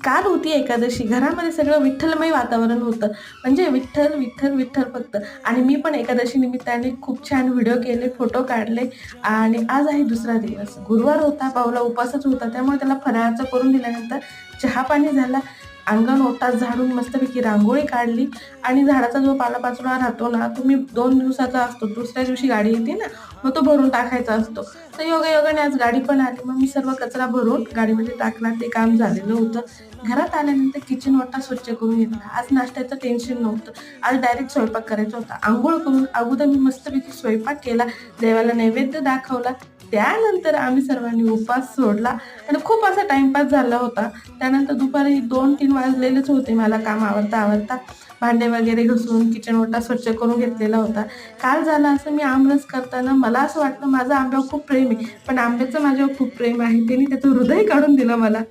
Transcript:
काल होती एकादशी, घरामध्ये सगळं विठ्ठलमय वातावरण होतं. म्हणजे विठ्ठल विठ्ठल विठ्ठल फक्त. आणि मी पण एकादशी निमित्ताने खूप छान व्हिडिओ केले, फोटो काढले. आणि आज आहे दुसरा दिवस, गुरुवार होता, भाऊला उपवासच होता, त्यामुळे त्याला फराळाचं करून दिल्यानंतर चहा पाणी झाला, अंगण ओटा झाडून मस्तपैकी रांगोळी काढली. आणि झाडाचा जो पालापाचोळा राहतो ना, तो मी 2 दिवसाचा असतो, दुसऱ्या दिवशी गाडी येते ना, मग तो भरून टाकायचा असतो. तर योगायोगाने आज गाडी पण आली, मग मी सर्व कचरा भरून गाडीमध्ये टाकला. ते काम झालेलं होतं. घरात आल्यानंतर किचन ओटा स्वच्छ करून घेतला. आज नाश्त्याचं टेन्शन नव्हतं, आज डायरेक्ट स्वयंपाक करायचा होता. अंघोळ करून अगोदर मी मस्तपैकी स्वयंपाक केला, देवाला नैवेद्य दाखवला. त्यानंतर आम्ही सर्वांनी उपवास सोडला आणि खूप असा टाइमपास झाला होता. त्यानंतर दुपारी 2-3 वाजलेलेच होते मला काम आवरता आवरता. भांडे वगैरे घासून किचन ओटा स्वच्छ करून घेतलेला होता. काल झालं असं, मी आमरस करताना मला असं वाटलं माझं आंब्यावर खूप प्रेम आहे, पण आंब्याचं माझ्यावर खूप प्रेम आहे. त्यांनी त्याचं हृदय काढून दिलं मला.